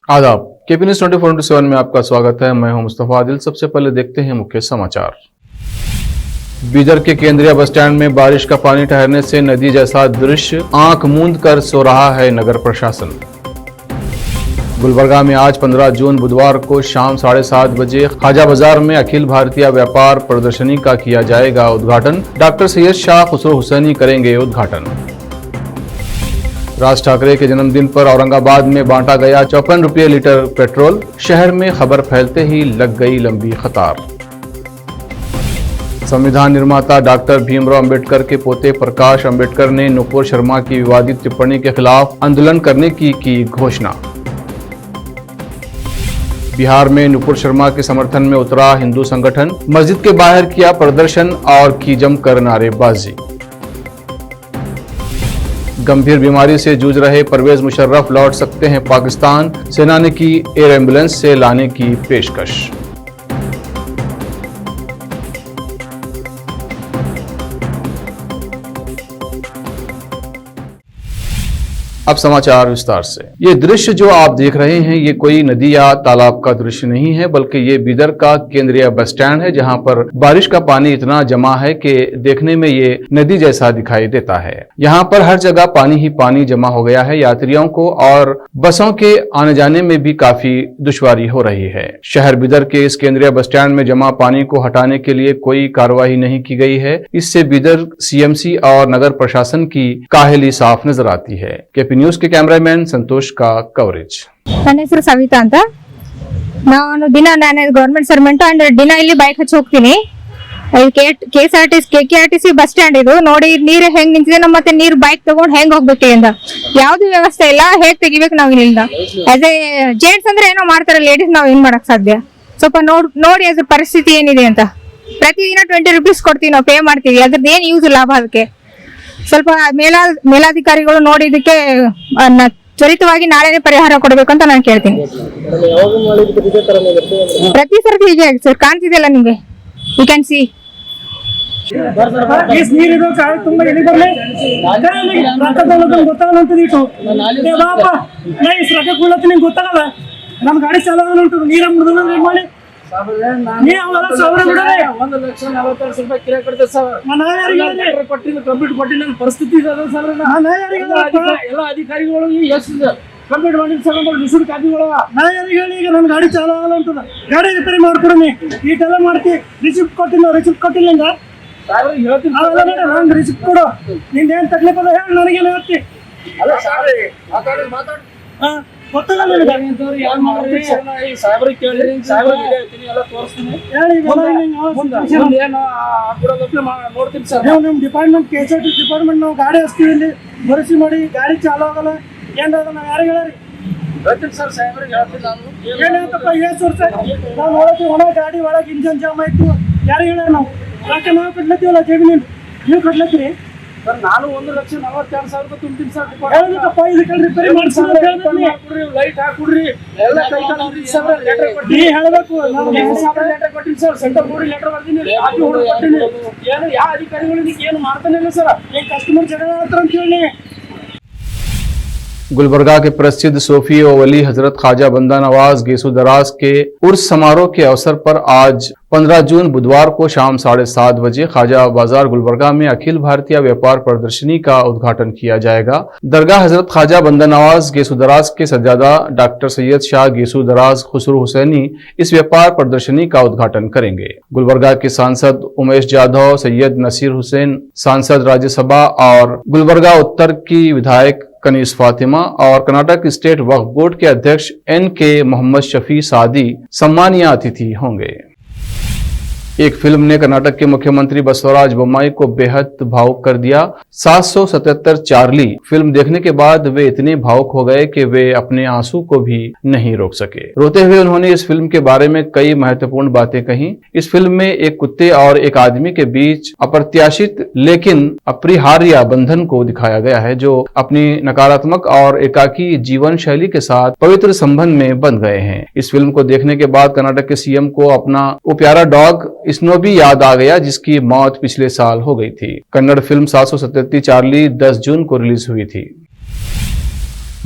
आदाब। KP news 24/7 में आपका स्वागत है। मैं हूं मुस्तफा आदिल। सबसे पहले देखते हैं मुख्य समाचार। बीदर के केंद्रीय बस स्टैंड में बारिश का पानी ठहरने से नदी जैसा दृश्य, आंख मूंद कर सो रहा है नगर प्रशासन। गुलबर्गा में आज 15 जून बुधवार को शाम 7:30 बजे ख्वाजा बाजार में अखिल भारतीय व्यापार प्रदर्शनी का किया जाएगा उद्घाटन। डॉक्टर सैयद शाह खुसरो हुसैनी करेंगे उद्घाटन। राज ठाकरे के जन्मदिन पर औरंगाबाद में बांटा गया 54 रुपये लीटर पेट्रोल। शहर में खबर फैलते ही लग गई लंबी कतार। संविधान निर्माता डॉक्टर भीमराव अंबेडकर के पोते प्रकाश अंबेडकर ने नुपुर शर्मा की विवादित टिप्पणी के खिलाफ आंदोलन करने की घोषणा। बिहार में नुपुर शर्मा के समर्थन में उतरा हिंदू संगठन, मस्जिद के बाहर किया प्रदर्शन और की जमकर नारेबाजी। गंभीर बीमारी से जूझ रहे परवेज मुशर्रफ लौट सकते हैं पाकिस्तान, सेना ने की एयर एम्बुलेंस से लाने की पेशकश। अब समाचार विस्तार से। ये दृश्य जो आप देख रहे हैं ये कोई नदी या तालाब का दृश्य नहीं है, बल्कि ये बीदर का केंद्रीय बस स्टैंड है, जहां पर बारिश का पानी इतना जमा है कि देखने में ये नदी जैसा दिखाई देता है। यहाँ पर हर जगह पानी ही पानी जमा हो गया है। यात्रियों को और बसों के आने जाने में भी काफी दुश्वारी हो रही है। शहर बीदर के इस केंद्रीय बस स्टैंड में जमा पानी को हटाने के लिए कोई कार्रवाई नहीं की गई है। इससे बीदर सीएमसी और नगर प्रशासन की काहली साफ नजर आती है। न्यूज के कैमरामैन संतोष का कवरेज। ನನ್ನ ಹೆಸರು ಸವಿತಾ ಅಂತ। ನಾನು ಗವರ್ನಮೆಂಟ್ ಸರ್ವೆಂಟ್ ಅಂಡ್ ದಿನ ಇಲ್ಲಿ ಬೈಕ್ ಹಚ್ಚಿ ಹೋಗ್ತೀನಿ। ಕೆಕೆಆರ್ಟಿಸಿ ಬಸ್ ಸ್ಟ್ಯಾಂಡ್ ಇದು ನೋಡಿ, ನೀರು ಹೆಂಗ್ ನಿಂತಿದೆ, ನಮ್ಮ ಮತ್ತೆ ನೀರು ಬೈಕ್ ತಗೊಂಡು ಹೆಂಗ್ ಹೋಗ್ಬೇಕು ಇಂದ ಯಾವ್ದು ವ್ಯವಸ್ಥೆ ಇಲ್ಲ, ಹೇಗ್ ತೆಗಿಬೇಕು ನಾವ್ ಇಲ್ಲಿಂದ। ಆಸ್ ಎ ಜೆಂಟ್ಸ್ ಅಂದ್ರೆ ಏನೋ ಮಾಡ್ತಾರೆ, ಲೇಡೀಸ್ ನಾವ್ ಏನ್ ಮಾಡಕ್ ಸಾಧ್ಯ? ಸ್ವಲ್ಪ ನೋಡಿ ಅದ್ರ ಪರಿಸ್ಥಿತಿ ಏನಿದೆ ಅಂತ। ಪ್ರತಿದಿನ 20 ರೂಪೀಸ್ ಕೊಡ್ತೀವಿ, ನಾವು ಪೇ ಮಾಡ್ತೀವಿ, ಅದ್ರದ್ದು ಏನ್ ಯೂಸ್ ಲಾಭ ಅದಕ್ಕೆ? ಸ್ವಲ್ಪ ಮೇಲಾಧಿಕಾರಿಗಳು ನೋಡಿ ಇದಕ್ಕೆ ತ್ವರಿತವಾಗಿ ನಾಳೆನೇ ಪರಿಹಾರ ಕೊಡಬೇಕು ಅಂತ ನಾನು ಕೇಳ್ತೀನಿ। ಪ್ರತಿ ಸರ್ತಿ ಹೀಗೆ ಆಗಿದೆ ಸರ್, ಕಾಣ್ತಿದೆಯಲ್ಲ ನಿಮ್ಗೆ, ಯು ಕ್ಯಾನ್ ಸಿ। ಗೊತ್ತಾಗಲ್ಲ, ನಮ್ ಗಾಡಿ ಚಾಲೂ ಉಂಟು, ನೀರ ಮಾಡಿ ಪರಿಸ್ಥಿತಿ ಎಲ್ಲ ಅಧಿಕಾರಿಗಳು ಕಂಪ್ಲೀಟ್ ಮಾಡಿ ರಿಸೀವ್ ಕಾಪಿಗಳು ಈಗ ನನ್ನ ಗಾಡಿ ಚಾಲು ಆಗಲ್ಲ ಅಂತದ, ಗಾಡಿ ರಿಪೇರಿ ಮಾಡ್ಕೊಡಮಿ, ಈಟೆಲ್ಲ ಮಾಡ್ತೀವಿ, ರಿಸಿಪ್ಟ್ ಕೊಟ್ಟಿಲ್ಲ ಹೇಳ್ತೀನಿ, ರಿಸಿಪ್ಟ್ ಕೊಡು, ನಿಂದೇನ್ ತಕ್ಲೀಫ್ ಅದ ಹೇಳಿ, ನನಗೇನು ಹೇಳ್ತಿ ಡಿಪಾರ್ಟ್ಮೆಂಟ್ ಕೆಎಸ್ಆರ್ಟಿ ಡಿಪಾರ್ಟ್ಮೆಂಟ್ ನಾವು ಗಾಡಿ ಹಚ್ತೀವಿ, ಇಲ್ಲಿ ಭರವಸೆ ಮಾಡಿ ಗಾಡಿ ಚಾಲು ಆಗಲ್ಲ ಏನ್ರ ನಾವು ಯಾರಿಗೆ ಹೇಳಿ ಏನಂತಪ್ಪ 7 ವರ್ಷ ನಾವು ನೋಡತ್ತೀವಿ, ಒಣ ಗಾಡಿ ಒಳಗೆ ಇಂಜನ್ ಜಾಮ್ ಆಯ್ತು, ಯಾರಿಗೆ ಹೇಳ ನಾವು ಯಾಕೆ ನಾವು ಕಟ್ಲತ್ತೀವಲ್ಲ ಜಮೀನು, ನೀವು ಕಟ್ಲತ್ತೀರಿ ಸರ್? ನಾನು 1,42,000 ತುಂಬ್ತೀನಿ ಸರ್, ರಿಪೇರಿ ಮಾಡ್ಕೊಡ್ರಿ, ಲೈಟ್ ಹಾಕೊಡ್ರಿ, ಎಲ್ಲ ಹೇಳ್ಬೇಕು, ಲೆಟರ್ ಕೊಟ್ಟಿನಿ ಸರ್, ಸೆಂಟರ್ ಬೋರ್ಡ್ ಲೆಟರ್ ಬರ್ತೀನಿ, ಕೊಟ್ಟಿನಿ, ಏನು ಯಾವ ಅಧಿಕಾರಿಗಳು ಏನು ಮಾಡ್ತಾನೆ ಇಲ್ಲ ಸರ್, ಕಸ್ಟಮರ್ ಜಗಳ ಹತ್ರ ಅಂತ ಹೇಳಿ। गुलबर्गा के प्रसिद्ध सूफी व वली हजरत ख्वाजा बंदा नवाज गेसू दराज के उर्स समारोह के अवसर पर आज 15 जून बुधवार को शाम 7:30 बजे ख्वाजा बाजार गुलबर्गा में अखिल भारतीय व्यापार प्रदर्शनी का उद्घाटन किया जाएगा। दरगाह हजरत ख्वाजा बंदा नवाज गेसू दराज के सज्जादा डॉक्टर सैयद शाह गेसू दराज खुसरो हुसैनी इस व्यापार प्रदर्शनी का उद्घाटन करेंगे। गुलबर्गा के सांसद उमेश जाधव, सैयद नसीर हुसैन सांसद राज्यसभा और गुलबर्गा उत्तर की विधायक कनीस फातिमा और कर्नाटक स्टेट वक्फ बोर्ड के अध्यक्ष NK मोहम्मद शफी सादी सम्मानीय अतिथि होंगे। एक फिल्म ने कर्नाटक के मुख्यमंत्री बसवराज बोम्माई को बेहद भावुक कर दिया। 777 चार्ली फिल्म देखने के बाद वे इतने भावुक हो गए कि वे अपने आंसू को भी नहीं रोक सके। रोते हुए उन्होंने इस फिल्म के बारे में कई महत्वपूर्ण बातें कही। इस फिल्म में एक कुत्ते और एक आदमी के बीच अप्रत्याशित लेकिन अपरिहार्य बंधन को दिखाया गया है, जो अपनी नकारात्मक और एकाकी जीवन शैली के साथ पवित्र संबंध में बंध गए हैं। इस फिल्म को देखने के बाद कर्नाटक के सीएम को अपना वो प्यारा डॉग स्नोबी याद आ गया, जिसकी मौत पिछले साल हो गई थी। कन्नड़ फिल्म 777 चार्ली 10 जून को रिलीज हुई थी।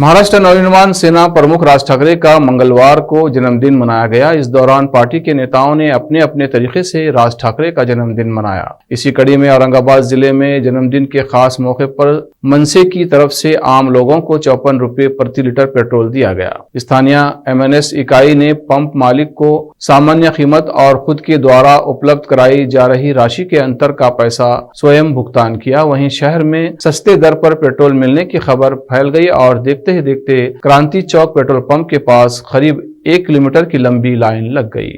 महाराष्ट्र नवनिर्माण सेना प्रमुख राज ठाकरे का मंगलवार को जन्मदिन मनाया गया। इस दौरान पार्टी के नेताओं ने अपने अपने तरीके से राज ठाकरे का जन्मदिन मनाया। इसी कड़ी में औरंगाबाद जिले में जन्मदिन के खास मौके पर मनसे की तरफ से आम लोगों को 54 रुपये प्रति लीटर पेट्रोल दिया गया। स्थानीय MNS इकाई ने पंप मालिक को सामान्य कीमत और खुद के द्वारा उपलब्ध कराई जा रही राशि के अंतर का पैसा स्वयं भुगतान किया। वहीं शहर में सस्ते दर पर पेट्रोल मिलने की खबर फैल गई और देखते ही देखते क्रांति चौक पेट्रोल पंप के पास करीब 1 किलोमीटर की लंबी लाइन लग गई।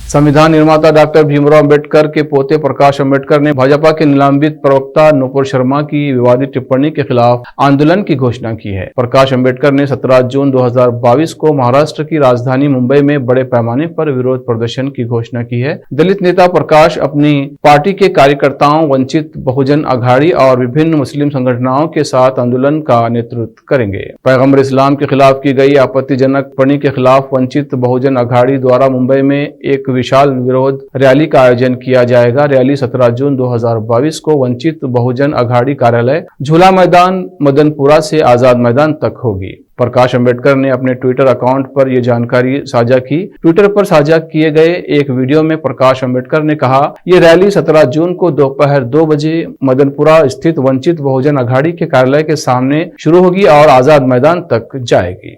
संविधान निर्माता डॉक्टर भीमराव अंबेडकर के पोते प्रकाश अंबेडकर ने भाजपा के निलंबित प्रवक्ता नुपुर शर्मा की विवादित टिप्पणी के खिलाफ आंदोलन की घोषणा की है। प्रकाश अंबेडकर ने 17 जून 2022 को महाराष्ट्र की राजधानी मुंबई में बड़े पैमाने पर विरोध प्रदर्शन की घोषणा की है। दलित नेता प्रकाश अपनी पार्टी के कार्यकर्ताओं, वंचित बहुजन अघाड़ी और विभिन्न मुस्लिम संगठनों के साथ आंदोलन का नेतृत्व करेंगे। पैगंबर इस्लाम के खिलाफ की गई आपत्तिजनक टिप्पणी के खिलाफ वंचित बहुजन अघाड़ी द्वारा मुंबई में एक विशाल विरोध रैली का आयोजन किया जाएगा। रैली 17 जून 2022 को वंचित बहुजन अघाड़ी कार्यालय, झूला मैदान, मदनपुरा से आजाद मैदान तक होगी। प्रकाश अंबेडकर ने अपने ट्विटर अकाउंट पर यह जानकारी साझा की। ट्विटर पर साझा किए गए एक वीडियो में प्रकाश अंबेडकर ने कहा, ये रैली 17 जून को दोपहर 2 बजे मदनपुरा स्थित वंचित बहुजन अघाड़ी के कार्यालय के सामने शुरू होगी और आजाद मैदान तक जाएगी।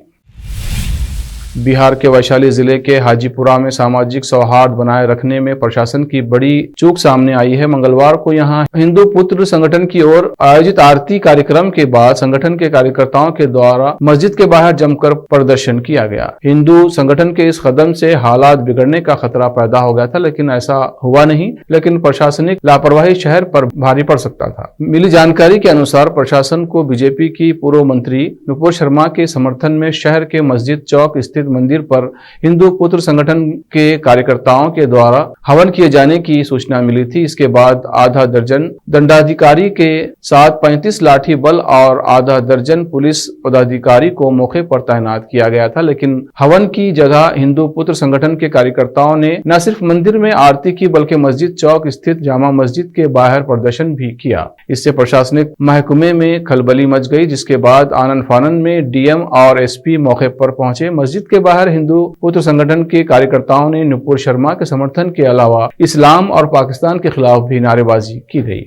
बिहार के वैशाली जिले के हाजीपुरा में सामाजिक सौहार्द बनाए रखने में प्रशासन की बड़ी चूक सामने आई है। मंगलवार को यहां हिंदू पुत्र संगठन की ओर आयोजित आरती कार्यक्रम के बाद संगठन के कार्यकर्ताओं के द्वारा मस्जिद के बाहर जमकर प्रदर्शन किया गया। हिंदू संगठन के इस कदम से हालात बिगड़ने का खतरा पैदा हो गया था, लेकिन ऐसा हुआ नहीं। लेकिन प्रशासनिक लापरवाही शहर पर भारी पड़ सकता था। मिली जानकारी के अनुसार प्रशासन को बीजेपी की पूर्व मंत्री नुपुर शर्मा के समर्थन में शहर के मस्जिद चौक स्थित मंदिर पर हिंदू पुत्र संगठन के कार्यकर्ताओं के द्वारा हवन किए जाने की सूचना मिली थी। इसके बाद आधा दर्जन दंडाधिकारी के साथ 35 लाठी बल और आधा दर्जन पुलिस पदाधिकारी को मौके पर तैनात किया गया था। लेकिन हवन की जगह हिंदू पुत्र संगठन के कार्यकर्ताओं ने न सिर्फ मंदिर में आरती की बल्कि मस्जिद चौक स्थित जामा मस्जिद के बाहर प्रदर्शन भी किया। इससे प्रशासनिक महकमे में खलबली मच गई, जिसके बाद आनन फानन में डीएम और एसपी मौके पर पहुंचे। मस्जिद के बाहर हिंदू पुत्र संगठन के कार्यकर्ताओं ने नुपुर शर्मा के समर्थन के अलावा इस्लाम और पाकिस्तान के खिलाफ भी नारेबाजी की गई।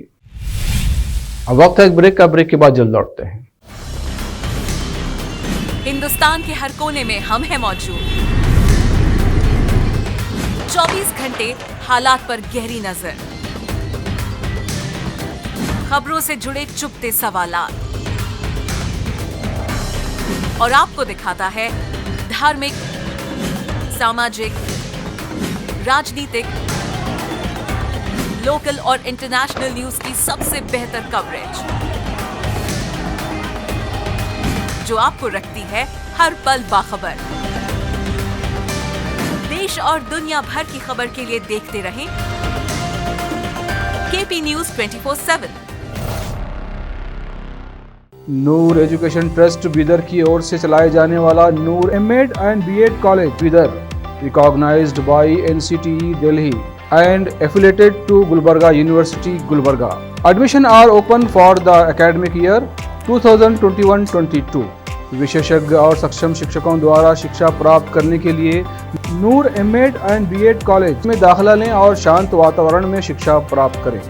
अब वक्त है एक ब्रेक का। ब्रेक के बाद जल्द लौटते हैं। हिंदुस्तान के हर कोने में हम हैं मौजूद। 24 घंटे हालात पर गहरी नजर, खबरों से जुड़े चुपते सवालात और आपको दिखाता है धार्मिक, सामाजिक, राजनीतिक, लोकल और इंटरनेशनल न्यूज की सबसे बेहतर कवरेज, जो आपको रखती है हर पल बाखबर। देश और दुनिया भर की खबर के लिए देखते रहें KP news 24/7। Noor education trust Bidar की ओर से चलाए जाने वाला Noor MEd and BEd college Bidar, recognized by NCTE Delhi and affiliated to Gulbarga University, Gulbarga. Admission are open for the academic year 2021-22. विशेषज्ञ और सक्षम शिक्षकों द्वारा शिक्षा प्राप्त करने के लिए नूर एमएड एंड बीएड कॉलेज में दाखिला लें और शांत वातावरण में शिक्षा प्राप्त करें।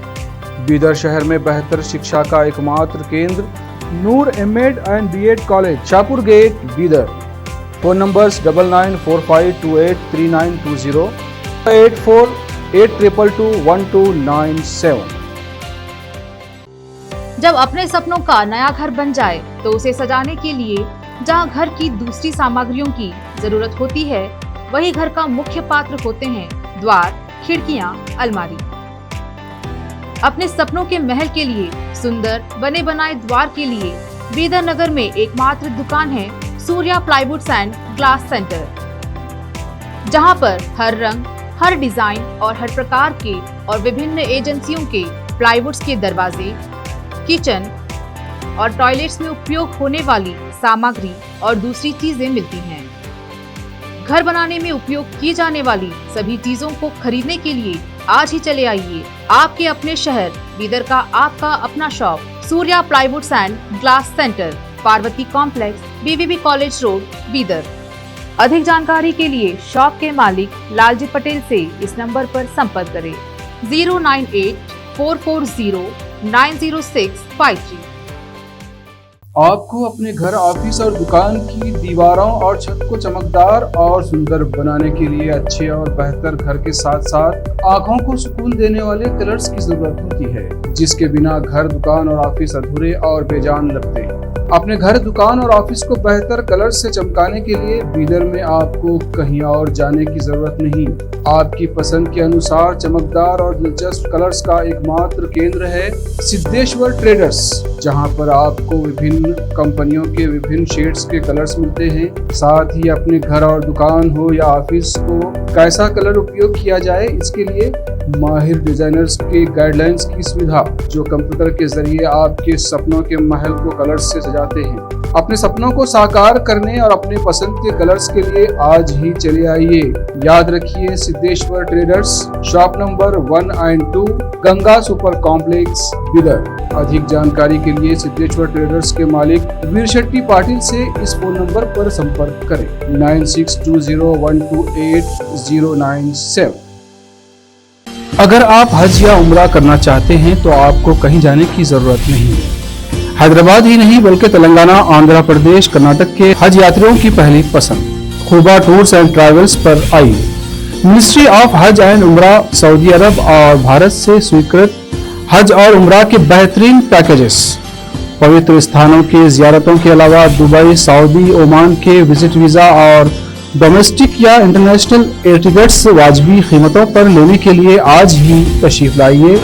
बीदर शहर में बेहतर शिक्षा का एकमात्र केंद्र Noor MEd and BEd college, Shahpur gate, Bidar. Phone numbers 9945283920, 8482221297। जब अपने सपनों का नया घर बन जाए तो उसे सजाने के लिए जहां घर की दूसरी सामग्रियों की जरूरत होती है, वही घर का मुख्य पात्र होते हैं द्वार, खिड़कियां, अलमारी। अपने सपनों के महल के लिए सुंदर बने बनाए द्वार के लिए बीदर नगर में एकमात्र दुकान है Surya plywoods and glass centre, जहां पर हर रंग, हर डिजाइन और हर प्रकार के और विभिन्न एजेंसियों के प्लाईवुड्स के दरवाजे, किचन और टॉयलेट्स में उपयोग होने वाली सामग्री और दूसरी चीजें मिलती हैं। घर बनाने में उपयोग की जाने वाली सभी चीजों को खरीदने के लिए आज ही चले आइए आपके अपने शहर बीदर का आपका अपना shop Surya plywoods and glass centre, Parvati complex, BVB college road, Bidar. अधिक जानकारी के लिए शॉप के मालिक लालजी पटेल से इस नंबर पर संपर्क करें 09844090653। आपको अपने घर, ऑफिस और दुकान की दीवारों और छत को चमकदार और सुंदर बनाने के लिए अच्छे और बेहतर घर के साथ साथ आंखों को सुकून देने वाले कलर्स की जरूरत होती है, जिसके बिना घर, दुकान और ऑफिस अधूरे और बेजान लगते हैं। अपने घर, दुकान और ऑफिस को बेहतर कलर्स से चमकाने के लिए बीदर में आपको कहीं और जाने की जरूरत नहीं। आपकी पसंद के अनुसार चमकदार और दिलचस्प कलर्स का एकमात्र केंद्र है सिद्धेश्वर ट्रेडर्स, जहां पर आपको विभिन्न कंपनियों के विभिन्न शेड्स के कलर्स मिलते हैं। साथ ही अपने घर और दुकान हो या ऑफिस को कैसा कलर उपयोग किया जाए, इसके लिए माहिर डिजाइनर्स के गाइडलाइंस की सुविधा, जो कंप्यूटर के जरिए आपके सपनों के महल को कलर्स से सजाते हैं। अपने सपनों को साकार करने और अपने पसंद के कलर्स के लिए आज ही चले आइए। याद रखिए, Siddheshwar traders, shop number 1 and 2, Ganga super complex, Bidar. अधिक जानकारी के लिए सिद्धेश्वर ट्रेडर्स के मालिक वीर शेट्टी पाटिल से इस फोन नंबर पर संपर्क करें 9620128097। अगर आप हज या उम्रा करना चाहते हैं तो आपको कहीं जाने की जरूरत नहीं है। हैदराबाद ही नहीं बल्कि तेलंगाना, आंध्र प्रदेश, कर्नाटक के हज यात्रियों की पहली पसंद खुबा टूर्स एंड ट्रैवल्स पर आइए। मिनिस्ट्री ऑफ हज एंड उम्रा, सऊदी अरब और भारत से स्वीकृत हज और उम्रा के बेहतरीन पैकेजेस, पवित्र स्थानों की जियारतों के अलावा दुबई, सऊदी, ओमान के विजिट वीजा और डोमेस्टिक या इंटरनेशनल एयर टिकट्स वाजबी कीमतों पर लेने के लिए आज ही तशरीफ लाइए।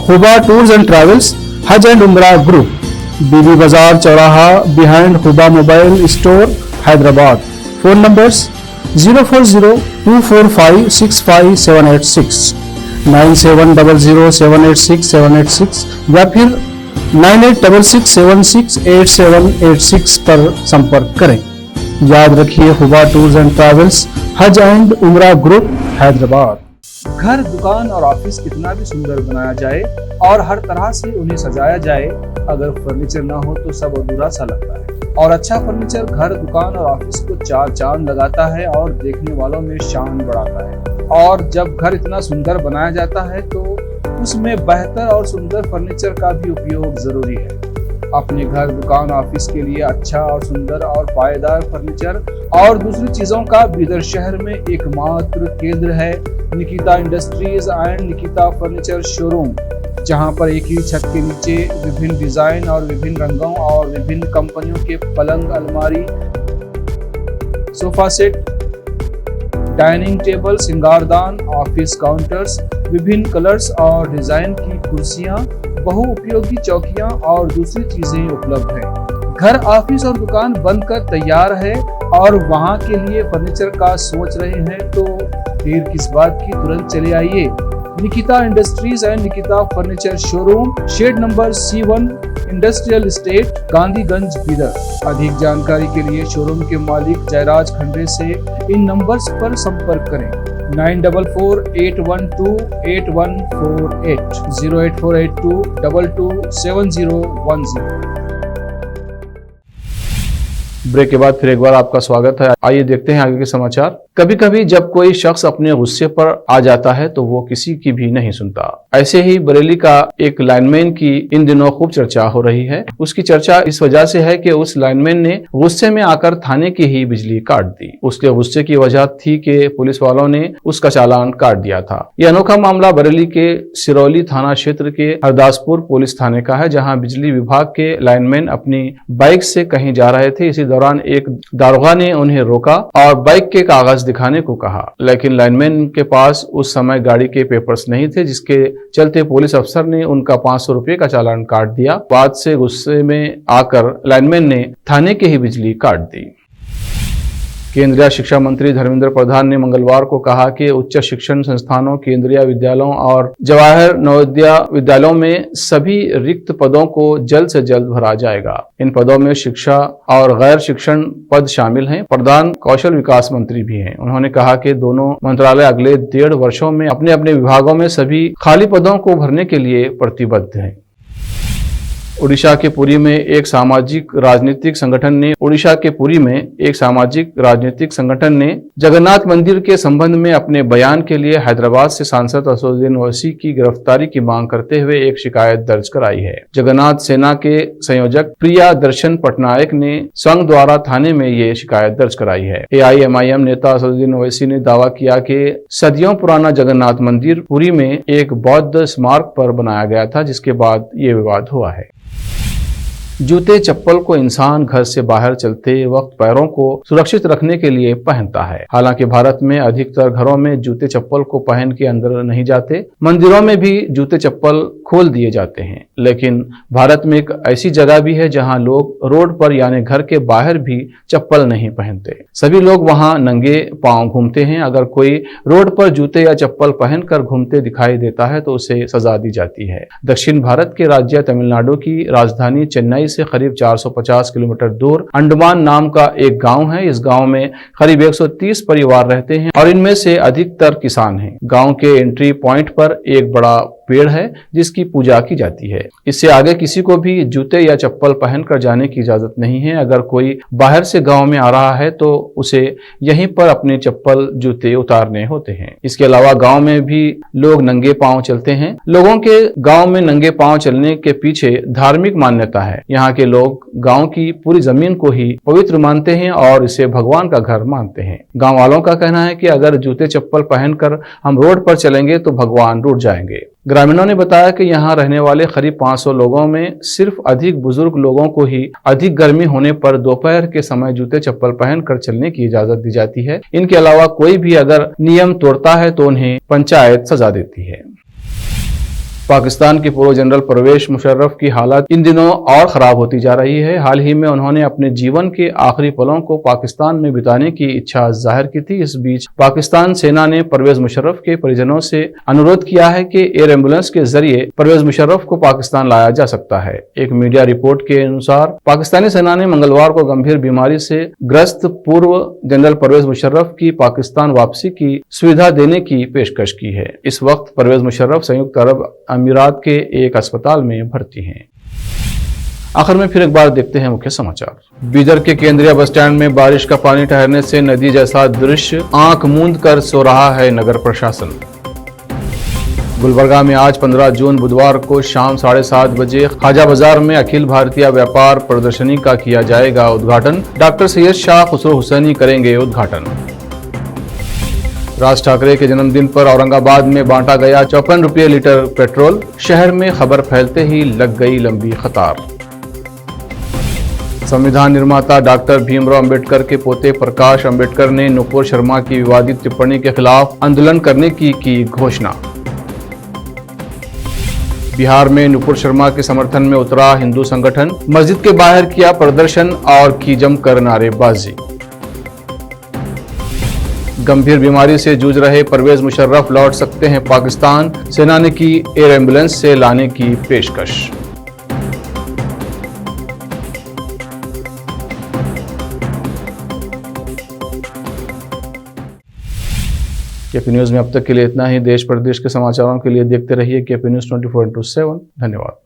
Khuba tours and travels, Hajj and Umrah group, Bibi Bazaar चौराहा, behind Khuba mobile store, Hyderabad. Phone numbers 04024565786, 9700786786 या फिर 9866768786 पर संपर्क करें। याद रखिए, खुबा tours and travels, Hajj and Umrah group, Hyderabad. घर, दुकान और ऑफिस कितना भी सुंदर बनाया जाए और हर तरह से उन्हें सजाया जाए, अगर फर्नीचर ना हो तो सब अधूरा सा लगता है। और अच्छा फर्नीचर घर, दुकान और ऑफिस को चार चांद लगाता है और देखने वालों में शान बढ़ाता है। और जब घर इतना सुंदर बनाया जाता है तो उसमें बेहतर और सुंदर फर्नीचर का भी उपयोग जरूरी है। अपने घर, दुकान, ऑफिस के लिए अच्छा और सुंदर और पायदार फर्नीचर और दूसरी चीजों का बीदर शहर में एकमात्र केंद्र है Nikita industries and Nikita furniture showroom, जहां पर एक ही छत के नीचे विभिन्न डिजाइन और विभिन्न रंगों और विभिन्न कंपनियों के पलंग, अलमारी, सोफा सेट, डाइनिंग टेबल, सिंगारदान, ऑफिस काउंटर्स, विभिन्न कलर्स और डिजाइन की कुर्सियां, बहुउपयोगी चौकियां और दूसरी चीजें उपलब्ध हैं। घर, ऑफिस और दुकान बनकर तैयार है और वहां के लिए फर्नीचर का सोच रहे हैं तो देर किस बात की, तुरंत चले आइए। Nikita industries and Nikita furniture showroom, shed number C1, industrial estate, Gandhiganj, Bidar. अधिक जानकारी के लिए शोरूम के मालिक जयराज खंडे से इन नंबर्स पर संपर्क करें 9448128148, 08482227010। ब्रेक के बाद फिर एक बार आपका स्वागत है। आइए देखते हैं आगे के समाचार। कभी कभी जब कोई शख्स अपने गुस्से पर आ जाता है तो वो किसी की भी नहीं सुनता। ऐसे ही बरेली का एक लाइनमैन की इन दिनों खूब चर्चा हो रही है। उसकी चर्चा इस वजह से है कि उस लाइनमैन ने गुस्से में आकर थाने की ही बिजली काट दी। उसके गुस्से की वजह थी कि पुलिस वालों ने उसका चालान काट दिया था। यह अनोखा मामला बरेली के सिरौली थाना क्षेत्र के हरदासपुर पुलिस थाने का है, जहाँ बिजली विभाग के लाइनमैन अपनी बाइक से कहीं जा रहे थे। इसी दौरान एक दारोगा ने उन्हें रोका और बाइक के कागज दिखाने को कहा, लेकिन लाइनमैन के पास उस समय गाड़ी के पेपर्स नहीं थे, जिसके चलते पुलिस अफसर ने उनका 500 रुपए का चालान काट दिया। बाद से गुस्से में आकर लाइनमैन ने थाने की ही बिजली काट दी। केंद्रीय शिक्षा मंत्री धर्मेंद्र प्रधान ने मंगलवार को कहा कि उच्च शिक्षण संस्थानों, केंद्रीय विद्यालयों और जवाहर नवोदय विद्यालयों में सभी रिक्त पदों को जल्द से जल्द भरा जाएगा। इन पदों में शिक्षा और गैर शिक्षण पद शामिल हैं। प्रधान कौशल विकास मंत्री भी हैं। उन्होंने कहा कि दोनों मंत्रालय अगले 1.5 वर्षों में अपने अपने विभागों में सभी खाली पदों को भरने के लिए प्रतिबद्ध हैं। उड़ीसा के पुरी में एक सामाजिक राजनीतिक संगठन ने जगन्नाथ मंदिर के संबंध में अपने बयान के लिए हैदराबाद से सांसद असदुद्दीन ओवैसी की गिरफ्तारी की मांग करते हुए एक शिकायत दर्ज कराई है। जगन्नाथ सेना के संयोजक प्रिया दर्शन पटनायक ने संघ द्वारा थाने में ये शिकायत दर्ज कराई है। AIMIM नेता असदुद्दीन ओवैसी ने दावा किया कि सदियों पुराना जगन्नाथ मंदिर पुरी में एक बौद्ध स्मारक पर बनाया गया था, जिसके बाद ये विवाद हुआ है। जूते चप्पल को इंसान घर से बाहर चलते वक्त पैरों को सुरक्षित रखने के लिए पहनता है। हालांकि भारत में अधिकतर घरों में जूते चप्पल को पहन के अंदर नहीं जाते। मंदिरों में भी जूते चप्पल खोल दिए जाते हैं, लेकिन भारत में एक ऐसी जगह भी है जहां लोग रोड पर यानी घर के बाहर भी चप्पल नहीं पहनते। सभी लोग वहां नंगे पांव घूमते हैं। अगर कोई रोड पर जूते या चप्पल पहनकर घूमते दिखाई देता है तो उसे सजा दी जाती है। दक्षिण भारत के राज्य तमिलनाडु की राजधानी चेन्नई से करीब 450 किलोमीटर दूर अंडमान नाम का एक गांव है। इस गांव में करीब 130 परिवार रहते हैं और इनमें से अधिकतर किसान हैं। गांव के एंट्री पॉइंट पर एक बड़ा पेड़ है जिसकी पूजा की जाती है। इससे आगे किसी को भी जूते या चप्पल पहनकर जाने की इजाजत नहीं है। अगर कोई बाहर से गांव में आ रहा है तो उसे यहीं पर अपने चप्पल जूते उतारने होते हैं। इसके अलावा गांव में भी लोग नंगे पांव चलते हैं। लोगों के गांव में नंगे पांव चलने के पीछे धार्मिक मान्यता है। यहाँ के लोग गांव की पूरी जमीन को ही पवित्र मानते हैं और इसे भगवान का घर मानते हैं। गांव वालों का कहना है कि अगर जूते चप्पल पहनकर हम रोड पर चलेंगे तो भगवान रूठ जाएंगे। ग्रामीणों ने बताया कि यहाँ रहने वाले करीब 500 लोगों में सिर्फ अधिक बुजुर्ग लोगों को ही अधिक गर्मी होने पर दोपहर के समय जूते चप्पल पहनकर चलने की इजाजत दी जाती है। इनके अलावा कोई भी अगर नियम तोड़ता है तो उन्हें पंचायत सजा देती है। पाकिस्तान के पूर्व जनरल परवेज मुशर्रफ की हालत इन दिनों और खराब होती जा रही है। हाल ही में उन्होंने अपने जीवन के आखिरी पलों को पाकिस्तान में बिताने की इच्छा जाहिर की थी। इस बीच पाकिस्तान सेना ने परवेज मुशर्रफ के परिजनों से अनुरोध किया है कि एयर एम्बुलेंस के जरिए परवेज मुशर्रफ को पाकिस्तान लाया जा सकता है। एक मीडिया रिपोर्ट के अनुसार पाकिस्तानी सेना ने मंगलवार को गंभीर बीमारी से ग्रस्त पूर्व जनरल परवेज मुशर्रफ की पाकिस्तान वापसी की सुविधा देने की पेशकश की है। इस वक्त परवेज मुशर्रफ संयुक्त अरब अमीरात के एक अस्पताल में भर्ती हैं। आखिर में फिर एक बार देखते हैं मुख्य समाचार। बीदर के केंद्रीय बस स्टैंड में बारिश का पानी ठहरने से नदी जैसा दृश्य, आंख मूंद कर सो रहा है नगर प्रशासन। गुलबर्गा में आज 15 जून बुधवार को शाम 7:30 बजे ख्वाजा बाजार में अखिल भारतीय व्यापार प्रदर्शनी का किया जाएगा उद्घाटन। डॉक्टर सैयद शाह खुसरो हुसैनी करेंगे उद्घाटन। राज ठाकरे के जन्मदिन पर औरंगाबाद में बांटा गया 54 रुपये लीटर पेट्रोल। शहर में खबर फैलते ही लग गई लंबी कतार। संविधान निर्माता डॉक्टर भीमराव अंबेडकर के पोते प्रकाश अंबेडकर ने नुपुर शर्मा की विवादित टिप्पणी के खिलाफ आंदोलन करने की घोषणा। बिहार में नुपुर शर्मा के समर्थन में उतरा हिंदू संगठन, मस्जिद के बाहर किया प्रदर्शन और की जमकर नारेबाजी। गंभीर बीमारी से जूझ रहे परवेज मुशर्रफ लौट सकते हैं पाकिस्तान, सेना ने की एयर एम्बुलेंस से लाने की पेशकश। केपी न्यूज में अब तक के लिए इतना ही। देश प्रदेश के समाचारों के लिए देखते रहिए केपी न्यूज 24/7। धन्यवाद।